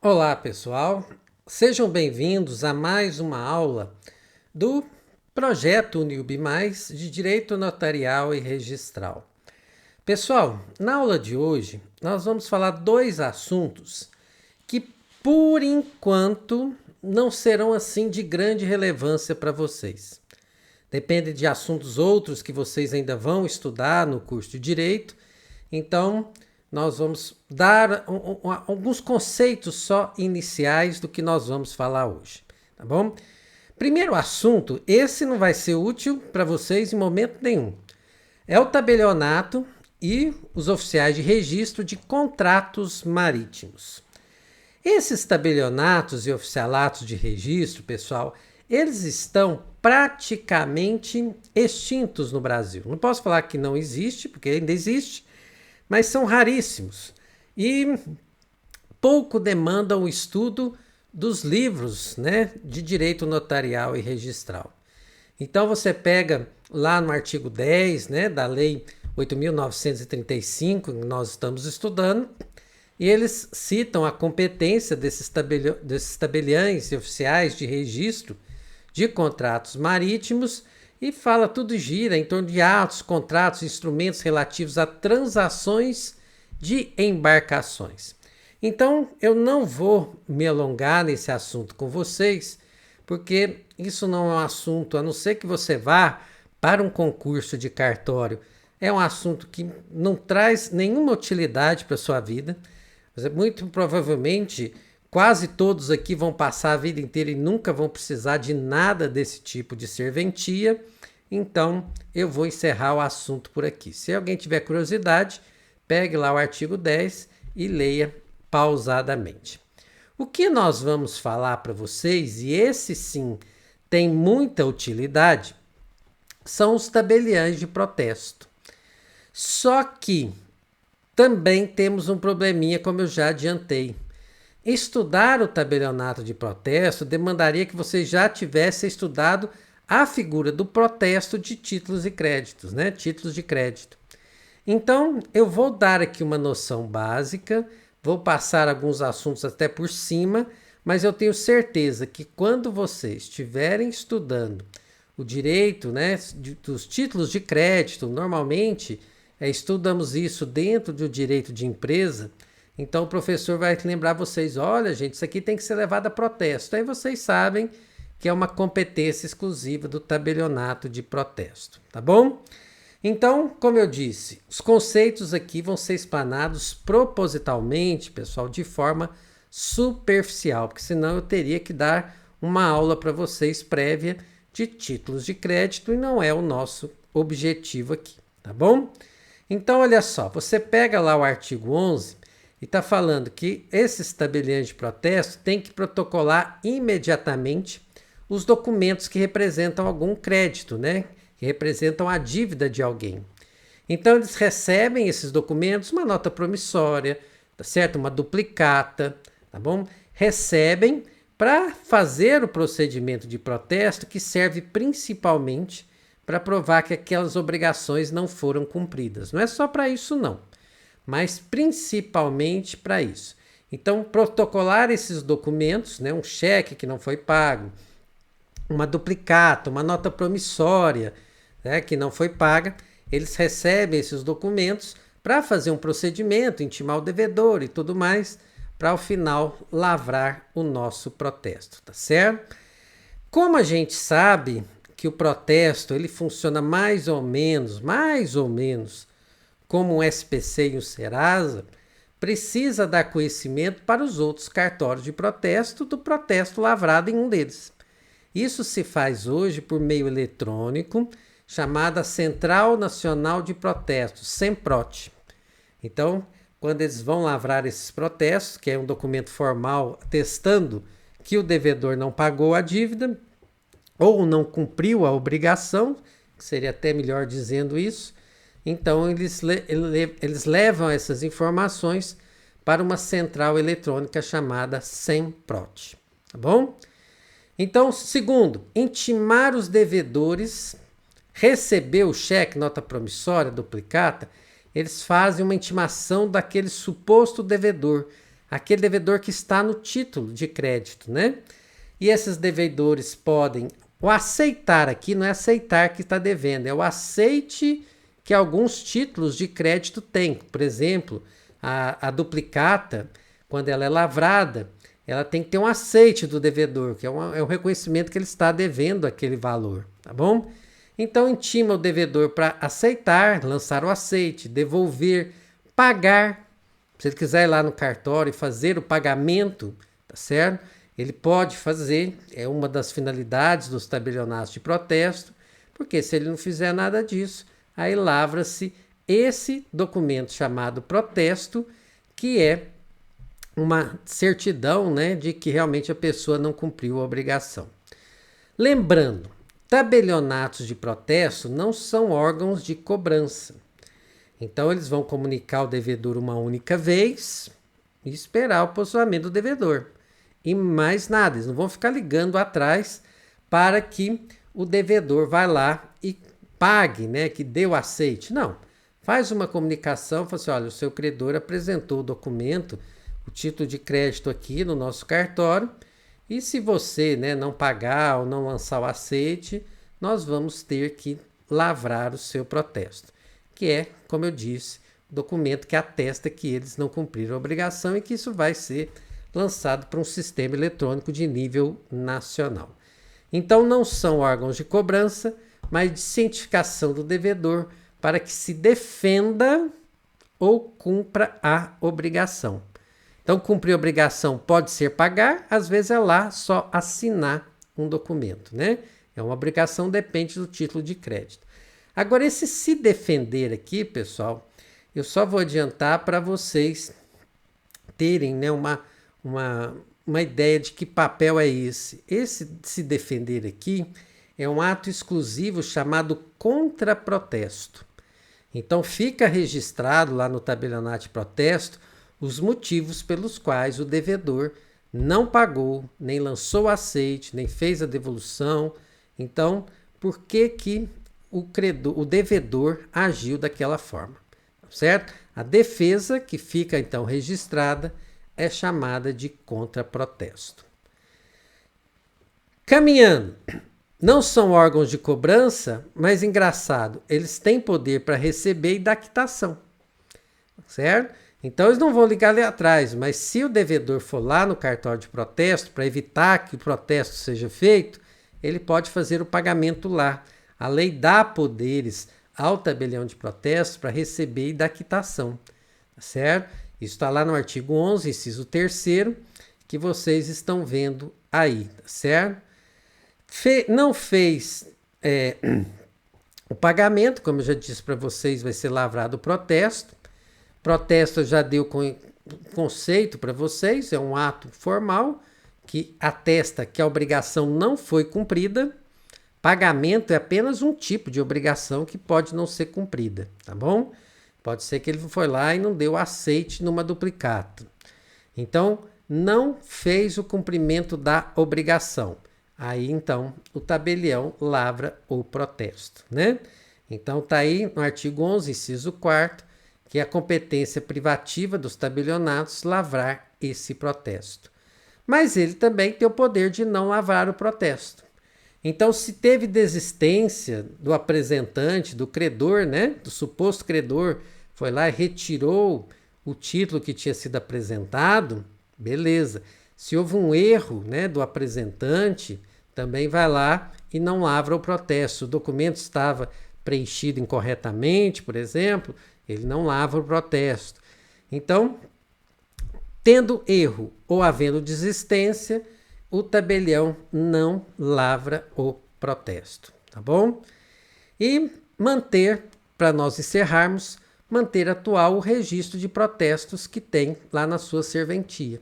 Olá, pessoal. Sejam bem-vindos a mais uma aula do projeto Unilb Mais de Direito Notarial e Registral. Pessoal, na aula de hoje nós vamos falar dois assuntos que, por enquanto, não serão assim de grande relevância para vocês. Depende de assuntos outros que vocês ainda vão estudar no curso de Direito. Então, nós vamos dar alguns conceitos só iniciais do que nós vamos falar hoje, tá bom? Primeiro assunto, esse não vai ser útil para vocês em momento nenhum. É o tabelionato e os oficiais de registro de contratos marítimos. Esses tabelionatos e oficialatos de registro, pessoal, eles estão praticamente extintos no Brasil. Não posso falar que não existe, porque ainda existe, mas são raríssimos e pouco demandam o estudo dos livros, né, de direito notarial e registral. Então você pega lá no artigo 10, né, da Lei 8.935, que nós estamos estudando, e eles citam a competência desses tabeliães e oficiais de registro de contratos marítimos e fala, tudo gira em torno de atos, contratos, instrumentos relativos a transações de embarcações. Então, eu não vou me alongar nesse assunto com vocês, porque isso não é um assunto, a não ser que você vá para um concurso de cartório, é um assunto que não traz nenhuma utilidade para a sua vida. Muito provavelmente, quase todos aqui vão passar a vida inteira e nunca vão precisar de nada desse tipo de serventia. Então, eu vou encerrar o assunto por aqui. Se alguém tiver curiosidade, pegue lá o artigo 10 e leia pausadamente. O que nós vamos falar para vocês, e esse sim tem muita utilidade, são os tabeliães de protesto. Só que também temos um probleminha, como eu já adiantei. Estudar o tabelionato de protesto demandaria que você já tivesse estudado a figura do protesto de títulos e créditos, né? Títulos de crédito. Então, eu vou dar aqui uma noção básica, vou passar alguns assuntos até por cima, mas eu tenho certeza que quando vocês estiverem estudando o direito, né, dos títulos de crédito, normalmente estudamos isso dentro do direito de empresa. Então o professor vai lembrar vocês, olha gente, isso aqui tem que ser levado a protesto. Aí vocês sabem que é uma competência exclusiva do tabelionato de protesto, tá bom? Então, como eu disse, os conceitos aqui vão ser explanados propositalmente, pessoal, de forma superficial, porque senão eu teria que dar uma aula para vocês prévia de títulos de crédito e não é o nosso objetivo aqui, tá bom? Então, olha só, você pega lá o artigo 11 e está falando que esses tabeliões de protesto têm que protocolar imediatamente os documentos que representam algum crédito, né? Que representam a dívida de alguém. Então, eles recebem esses documentos, uma nota promissória, tá certo? Uma duplicata, tá bom? Recebem para fazer o procedimento de protesto que serve principalmente para provar que aquelas obrigações não foram cumpridas. Não é só para isso, não, mas principalmente para isso. Então, protocolar esses documentos, né, um cheque que não foi pago, uma duplicata, uma nota promissória, né, que não foi paga, eles recebem esses documentos para fazer um procedimento, intimar o devedor e tudo mais, para ao final lavrar o nosso protesto, tá certo? Como a gente sabe que o protesto ele funciona mais ou menos como um SPC e um Serasa, precisa dar conhecimento para os outros cartórios de protesto do protesto lavrado em um deles. Isso se faz hoje por meio eletrônico, chamada Central Nacional de Protestos, SEMPROT. Então, quando eles vão lavrar esses protestos, que é um documento formal atestando que o devedor não pagou a dívida ou não cumpriu a obrigação, que seria até melhor dizendo isso, então eles levam essas informações para uma central eletrônica chamada SEMPROT, tá bom? Então, segundo, intimar os devedores, receber o cheque, nota promissória, duplicata, eles fazem uma intimação daquele suposto devedor aquele devedor que está no título de crédito, né? E esses devedores podem, o aceitar aqui não é aceitar que está devendo, é o aceite que alguns títulos de crédito têm. Por exemplo, a duplicata, quando ela é lavrada, ela tem que ter um aceite do devedor, que é um reconhecimento que ele está devendo aquele valor, tá bom? Então, intima o devedor para aceitar, lançar o aceite, devolver, pagar. Se ele quiser ir lá no cartório e fazer o pagamento, tá certo? Ele pode fazer, é uma das finalidades dos tabelionatos de protesto, porque se ele não fizer nada disso, aí lavra-se esse documento chamado protesto, que é uma certidão, né, de que realmente a pessoa não cumpriu a obrigação. Lembrando, tabelionatos de protesto não são órgãos de cobrança. Então, eles vão comunicar ao devedor uma única vez e esperar o posicionamento do devedor. E mais nada, eles não vão ficar ligando atrás para que o devedor vá lá e pague, né, que dê o aceite. Não, faz uma comunicação, fala assim, olha, o seu credor apresentou o documento, o título de crédito aqui no nosso cartório, e se você, né, não pagar ou não lançar o aceite, nós vamos ter que lavrar o seu protesto, que é, como eu disse, o documento que atesta que eles não cumpriram a obrigação e que isso vai ser lançado para um sistema eletrônico de nível nacional. Então, não são órgãos de cobrança, mas de cientificação do devedor para que se defenda ou cumpra a obrigação. Então, cumprir a obrigação pode ser pagar, às vezes é lá só assinar um documento, né? É uma obrigação, depende do título de crédito. Agora, esse se defender aqui, pessoal, eu só vou adiantar para vocês terem, né, uma ideia de que papel é esse. Esse se defender aqui é um ato exclusivo chamado contraprotesto. Então fica registrado lá no tabelionato de protesto os motivos pelos quais o devedor não pagou, nem lançou o aceite, nem fez a devolução. Então, por que o devedor agiu daquela forma, certo? A defesa, que fica então registrada, é chamada de contraprotesto. Caminhando, não são órgãos de cobrança, mas engraçado, eles têm poder para receber e dar quitação, certo? Então eles não vão ligar ali atrás, mas se o devedor for lá no cartório de protesto para evitar que o protesto seja feito, ele pode fazer o pagamento lá. A lei dá poderes ao tabelião de protesto para receber e dar quitação, certo? Isso está lá no artigo 11, inciso 3º, que vocês estão vendo aí, certo? Não fez o pagamento, como eu já disse para vocês, vai ser lavrado o protesto. Protesto já deu conceito para vocês, é um ato formal que atesta que a obrigação não foi cumprida. Pagamento é apenas um tipo de obrigação que pode não ser cumprida, tá bom? Pode ser que ele foi lá e não deu aceite numa duplicata. Então, não fez o cumprimento da obrigação. Aí, então, o tabelião lavra o protesto, né? Então, tá aí no artigo 11, inciso 4º, que é a competência privativa dos tabelionatos lavrar esse protesto. Mas ele também tem o poder de não lavrar o protesto. Então, se teve desistência do apresentante, do credor, né, do suposto credor, foi lá e retirou o título que tinha sido apresentado, beleza. Se houve um erro, né, do apresentante, também vai lá e não lavra o protesto. O documento estava preenchido incorretamente, por exemplo, ele não lavra o protesto. Então, tendo erro ou havendo desistência, o tabelião não lavra o protesto, tá bom? E manter, para nós encerrarmos, manter atual o registro de protestos que tem lá na sua serventia.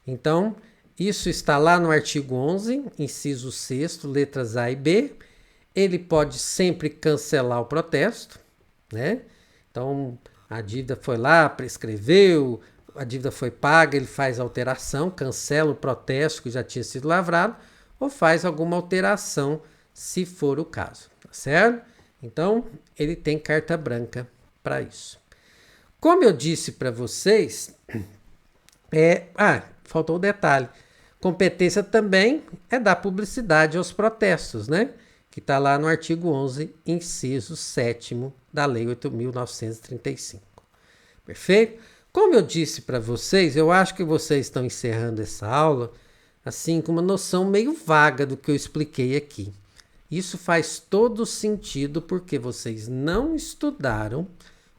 Então, isso está lá no artigo 11, inciso 6º, letras A e B. Ele pode sempre cancelar o protesto, né? Então, a dívida foi lá, prescreveu, a dívida foi paga, ele faz alteração, cancela o protesto que já tinha sido lavrado, ou faz alguma alteração, se for o caso, tá certo? Então, ele tem carta branca para isso. Como eu disse para vocês, Faltou o detalhe. Competência também é dar publicidade aos protestos, né? Que está lá no artigo 11, inciso 7º da Lei 8.935. Perfeito? Como eu disse para vocês, eu acho que vocês estão encerrando essa aula assim com uma noção meio vaga do que eu expliquei aqui. Isso faz todo sentido porque vocês não estudaram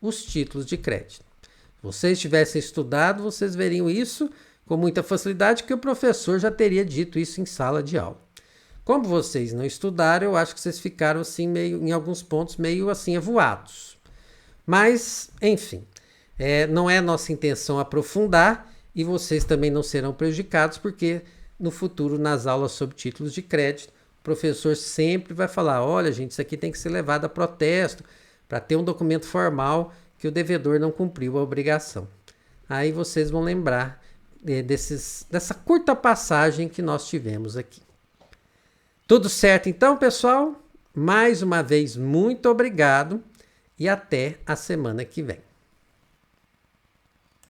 os títulos de crédito. Se vocês tivessem estudado, vocês veriam isso com muita facilidade, que o professor já teria dito isso em sala de aula. Como vocês não estudaram, eu acho que vocês ficaram assim meio, em alguns pontos, meio assim avoados. Mas, enfim, não é nossa intenção aprofundar e vocês também não serão prejudicados, porque no futuro, nas aulas sobre títulos de crédito, o professor sempre vai falar: olha, gente, isso aqui tem que ser levado a protesto para ter um documento formal que o devedor não cumpriu a obrigação. Aí vocês vão lembrar dessa curta passagem que nós tivemos aqui. Tudo certo então, pessoal? Mais uma vez, muito obrigado e até a semana que vem.